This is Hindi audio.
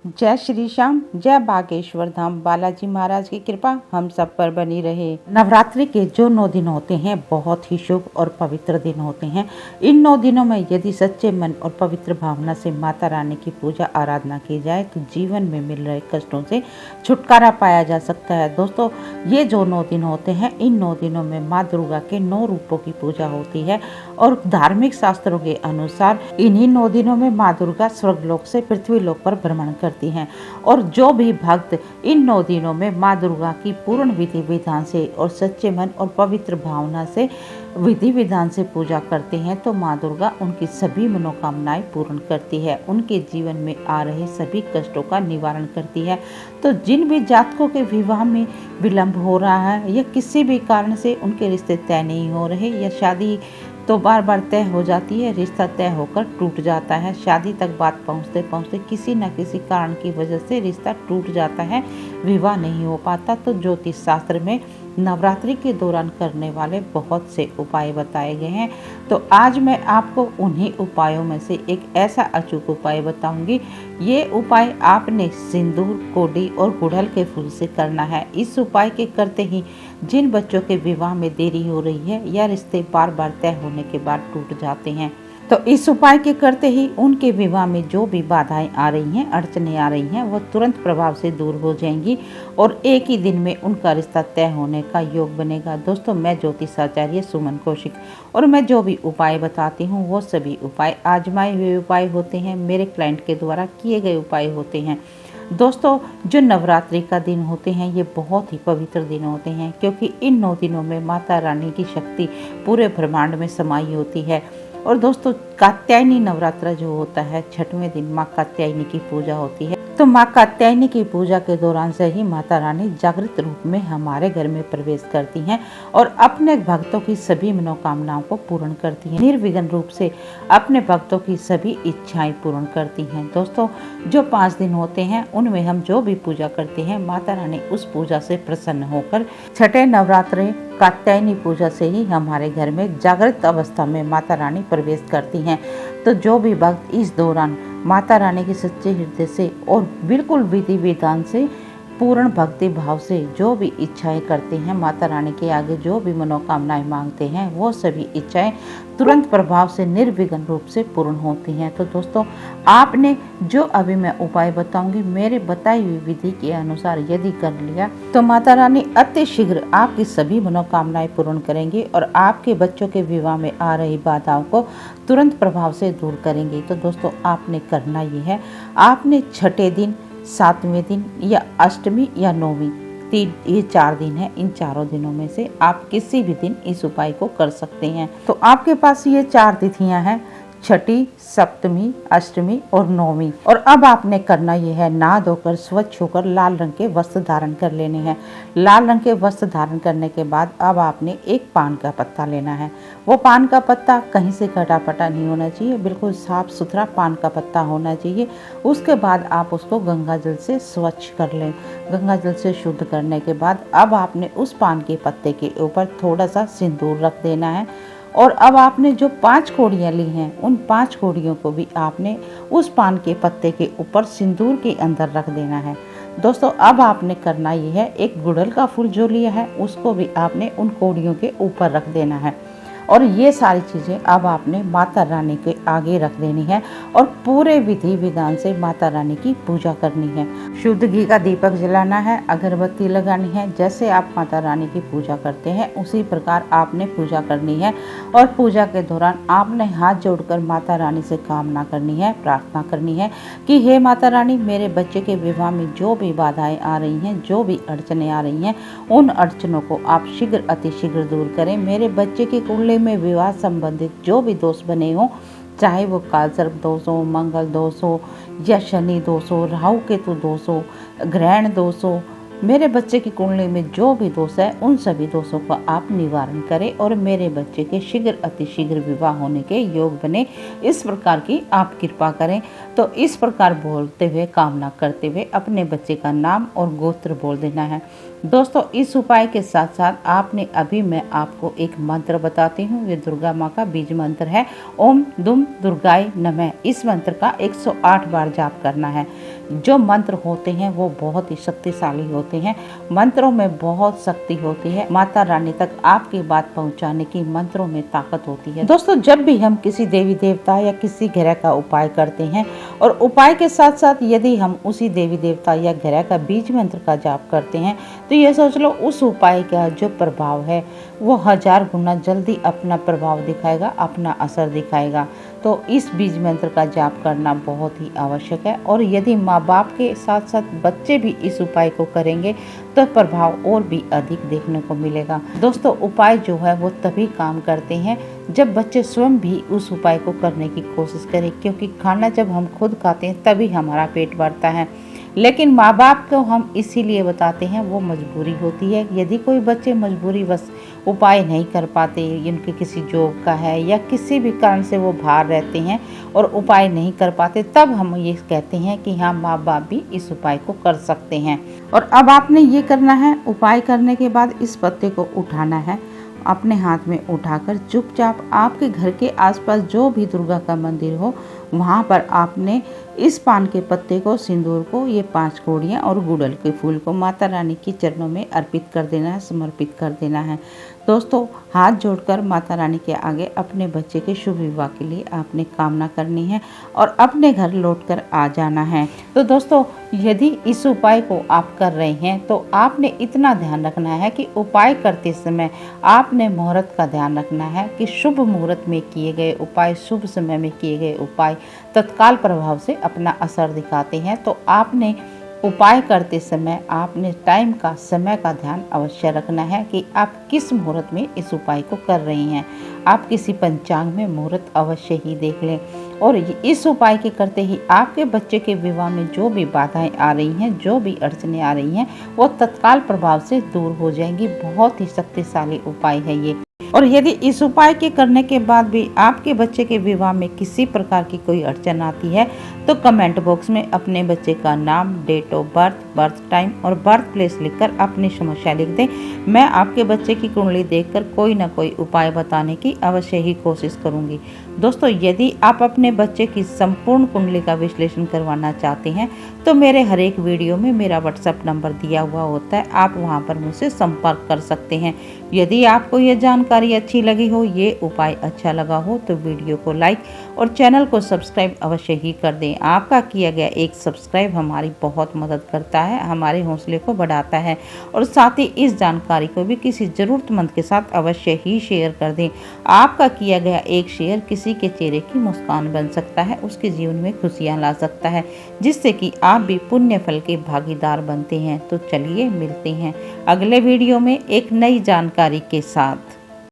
जय श्री श्याम, जय बागेश्वर धाम। बालाजी महाराज की कृपा हम सब पर बनी रहे। नवरात्रि के जो 9 दिन होते हैं बहुत ही शुभ और पवित्र दिन होते हैं। इन 9 दिनों में यदि सच्चे मन और पवित्र भावना से माता रानी की पूजा आराधना की जाए तो जीवन में मिल रहे कष्टों से छुटकारा पाया जा सकता है। दोस्तों, ये जो 9 दिन होते हैं, इन 9 दिनों में माँ दुर्गा के 9 रूपों की पूजा होती है और धार्मिक शास्त्रों के अनुसार इन्हीं 9 दिनों में माँ दुर्गा स्वर्गलोक से पृथ्वी लोक पर भ्रमण करती हैं। और जो भी भक्त इन 9 दिनों में माँ दुर्गा की पूर्ण विधि विधान से और सच्चे मन और पवित्र भावना से विधि विधान से पूजा करते हैं तो माँ दुर्गा उनकी सभी मनोकामनाएं पूर्ण करती है, उनके जीवन में आ रहे सभी कष्टों का निवारण करती है। तो जिन भी जातकों के विवाह में विलंब हो रहा है या किसी भी कारण से उनके रिश्ते तय नहीं हो रहे या शादी तो बार बार तय हो जाती है, रिश्ता तय होकर टूट जाता है, शादी तक बात पहुंचते पहुंचते किसी न किसी कारण की वजह से रिश्ता टूट जाता है, विवाह नहीं हो पाता, तो ज्योतिष शास्त्र में नवरात्रि के दौरान करने वाले बहुत से उपाय बताए गए हैं। तो आज मैं आपको उन्हीं उपायों में से एक ऐसा अचूक उपाय बताऊंगी। ये उपाय आपने सिंदूर, कोडी और गुड़हल के फूल से करना है। इस उपाय के करते ही जिन बच्चों के विवाह में देरी हो रही है या रिश्ते बार बार तय होने के बाद टूट जाते हैं, तो इस उपाय के करते ही उनके विवाह में जो भी बाधाएं आ रही हैं, अड़चने आ रही हैं, वो तुरंत प्रभाव से दूर हो जाएंगी और एक ही दिन में उनका रिश्ता तय होने का योग बनेगा। दोस्तों, मैं ज्योतिषाचार्य सुमन कौशिक और मैं जो भी उपाय बताती हूँ वो सभी उपाय आजमाए हुए उपाय होते हैं, मेरे क्लाइंट के द्वारा किए गए उपाय होते हैं। दोस्तों, जो नवरात्रि का दिन होते हैं ये बहुत ही पवित्र दिन होते हैं क्योंकि इन 9 दिनों में माता रानी की शक्ति पूरे ब्रह्मांड में समाई होती है। और दोस्तों, कात्यायनी नवरात्र जो होता है, 6वें दिन माँ कात्यायनी की पूजा होती है। तो माँ कात्यायनी की पूजा के दौरान से ही माता रानी जागृत रूप में हमारे घर में प्रवेश करती हैं और अपने भक्तों की सभी मनोकामनाओं को पूर्ण करती हैं, निर्विघ्न रूप से अपने भक्तों की सभी इच्छाएं पूर्ण करती हैं। दोस्तों, जो 5 दिन होते हैं उनमें हम जो भी पूजा करते हैं माता रानी उस पूजा से प्रसन्न होकर 6ठे नवरात्रि कात्यायनी पूजा से ही हमारे घर में जागृत अवस्था में माता रानी प्रवेश करती हैं। तो जो भी भक्त इस दौरान माता रानी के सच्चे हृदय से और बिल्कुल विधि विधान से पूर्ण भक्ति भाव से जो भी इच्छाएं करते हैं, माता रानी के आगे जो भी मनोकामनाएं मांगते हैं वो सभी इच्छाएं तुरंत प्रभाव से निर्विघ्न रूप से पूर्ण होती हैं। तो दोस्तों, आपने जो अभी मैं उपाय बताऊंगी मेरे बताई हुई विधि के अनुसार यदि कर लिया तो माता रानी अति शीघ्र आपकी सभी मनोकामनाएं पूर्ण करेंगी और आपके बच्चों के विवाह में आ रही बाधाओं को तुरंत प्रभाव से दूर करेंगी। तो दोस्तों, आपने करना ये है, आपने 6ठे दिन, 7वें दिन या अष्टमी या 9वीं, ये 4 दिन है, इन चारों दिनों में से आप किसी भी दिन इस उपाय को कर सकते हैं। तो आपके पास ये 4 तिथियां हैं, 6ठी, 7वीं, अष्टमी और 9वीं। और अब आपने करना यह है, नहा धोकर स्वच्छ होकर लाल रंग के वस्त्र धारण कर लेने हैं। लाल रंग के वस्त्र धारण करने के बाद अब आपने एक पान का पत्ता लेना है। वो पान का पत्ता कहीं से कटा पटा नहीं होना चाहिए, बिल्कुल साफ सुथरा पान का पत्ता होना चाहिए। उसके बाद आप उसको गंगा जल से स्वच्छ कर लें। गंगा जल से शुद्ध करने के बाद अब आपने उस पान के पत्ते के ऊपर थोड़ा सा सिंदूर रख देना है और अब आपने जो 5 कोड़ियाँ ली हैं उन 5 कोड़ियों को भी आपने उस पान के पत्ते के ऊपर सिंदूर के अंदर रख देना है। दोस्तों, अब आपने करना ये है, एक गुड़हल का फूल जो लिया है उसको भी आपने उन कोड़ियों के ऊपर रख देना है और ये सारी चीज़ें अब आपने माता रानी के आगे रख देनी है और पूरे विधि विधान से माता रानी की पूजा करनी है। शुद्ध घी का दीपक जलाना है, अगरबत्ती लगानी है। जैसे आप माता रानी की पूजा करते हैं उसी प्रकार आपने पूजा करनी है और पूजा के दौरान आपने हाथ जोड़कर माता रानी से कामना करनी है, प्रार्थना करनी है कि हे माता रानी, मेरे बच्चे के विवाह में जो भी बाधाएं आ रही हैं, जो भी अड़चने आ रही हैं, उन अड़चनों को आप शीघ्र अति शीघ्र दूर करें। मेरे बच्चे के कुंडली में विवाह संबंधित जो भी दोष बने हों, चाहे वो कालसर्प दोष हो, मंगल दोष हो या शनि दोष हो, राहु केतु दोष हो, ग्रहण दोष हो, मेरे बच्चे की कुंडली में जो भी दोष है उन सभी दोषों का आप निवारण करें और मेरे बच्चे के शीघ्र अति शीघ्र विवाह होने के योग बने, इस प्रकार की आप कृपा करें। तो इस प्रकार बोलते हुए, कामना करते हुए अपने बच्चे का नाम और गोत्र बोल देना है। दोस्तों, इस उपाय के साथ साथ आपने अभी मैं आपको एक मंत्र बताती हूँ। ये दुर्गा माँ का बीज मंत्र है, ओम दुम दुर्गाय नमः। इस मंत्र का 108 बार जाप करना है। जो मंत्र होते हैं वो बहुत ही शक्तिशाली होते हैं। मंत्रों में बहुत शक्ति होती है। माता रानी तक आपकी बात पहुंचाने की मंत्रों में ताकत होती है। दोस्तों, जब भी हम किसी देवी देवता या किसी ग्रह का उपाय करते हैं और उपाय के साथ साथ यदि हम उसी देवी देवता या ग्रह का बीज मंत्र का जाप करते हैं तो ये सोच लो उस उपाय का जो प्रभाव है वो 1000 गुना जल्दी अपना प्रभाव दिखाएगा, अपना असर दिखाएगा। तो इस बीज मंत्र का जाप करना बहुत ही आवश्यक है और यदि माँ बाप के साथ साथ बच्चे भी इस उपाय को करेंगे तो प्रभाव और भी अधिक देखने को मिलेगा। दोस्तों, उपाय जो है वो तभी काम करते हैं जब बच्चे स्वयं भी उस उपाय को करने की कोशिश करें, क्योंकि खाना जब हम खुद खाते हैं तभी हमारा पेट भरता है। लेकिन माँ बाप को हम इसीलिए बताते हैं, वो मजबूरी होती है। यदि कोई बच्चे मजबूरी बस उपाय नहीं कर पाते, उनके किसी जॉब का है या किसी भी कारण से वो बाहर रहते हैं और उपाय नहीं कर पाते, तब हम ये कहते हैं कि हाँ, माँ बाप भी इस उपाय को कर सकते हैं। और अब आपने ये करना है, उपाय करने के बाद इस पत्ते को उठाना है, अपने हाथ में उठाकर चुपचाप आपके घर के आसपास जो भी दुर्गा का मंदिर हो वहाँ पर आपने इस पान के पत्ते को, सिंदूर को, ये 5 कौड़ियाँ और गुड़हल के फूल को माता रानी के चरणों में अर्पित कर देना है, समर्पित कर देना है। दोस्तों, हाथ जोड़कर माता रानी के आगे अपने बच्चे के शुभ विवाह के लिए आपने कामना करनी है और अपने घर लौटकर आ जाना है। तो दोस्तों, यदि इस उपाय को आप कर रहे हैं तो आपने इतना ध्यान रखना है कि उपाय करते समय आपने मुहूर्त का ध्यान रखना है कि शुभ मुहूर्त में किए गए उपाय, शुभ समय में किए गए उपाय तत्काल प्रभाव से अपना असर दिखाते हैं। तो आपने उपाय करते समय आपने टाइम का, समय का ध्यान अवश्य रखना है कि आप किस मुहूर्त में इस उपाय को कर रहे हैं। आप किसी पंचांग में मुहूर्त अवश्य ही देख लें और इस उपाय के करते ही आपके बच्चे के विवाह में जो भी बाधाएं आ रही हैं, जो भी अड़चनें आ रही हैं, वो तत्काल प्रभाव से दूर हो जाएंगी। बहुत ही शक्तिशाली उपाय है ये। और यदि इस उपाय के करने के बाद भी आपके बच्चे के विवाह में किसी प्रकार की कोई अड़चन आती है तो कमेंट बॉक्स में अपने बच्चे का नाम, date of birth, birth time और बर्थ प्लेस लिखकर अपनी समस्या लिख दें। मैं आपके बच्चे की कुंडली देखकर कोई ना कोई उपाय बताने की अवश्य ही कोशिश करूंगी। दोस्तों, यदि आप अपने बच्चे की संपूर्ण कुंडली का विश्लेषण करवाना चाहते हैं तो मेरे हर एक वीडियो में मेरा व्हाट्सएप नंबर दिया हुआ होता है, आप वहां पर मुझसे संपर्क कर सकते हैं। यदि आपको ये जानकारी अच्छी लगी हो, ये उपाय अच्छा लगा हो तो वीडियो को लाइक और चैनल को सब्सक्राइब अवश्य ही कर दें। आपका किया गया एक सब्सक्राइब हमारी बहुत मदद करता है, हमारे हौसले को बढ़ाता है और साथ ही इस जानकारी को भी किसी ज़रूरतमंद के साथ अवश्य ही शेयर कर दें। आपका किया गया एक शेयर किसी के चेहरे की मुस्कान बन सकता है, उसके जीवन में खुशियाँ ला सकता है, जिससे कि आप भी पुण्य फल के भागीदार बनते हैं। तो चलिए मिलते हैं अगले वीडियो में एक नई जानकारी के साथ।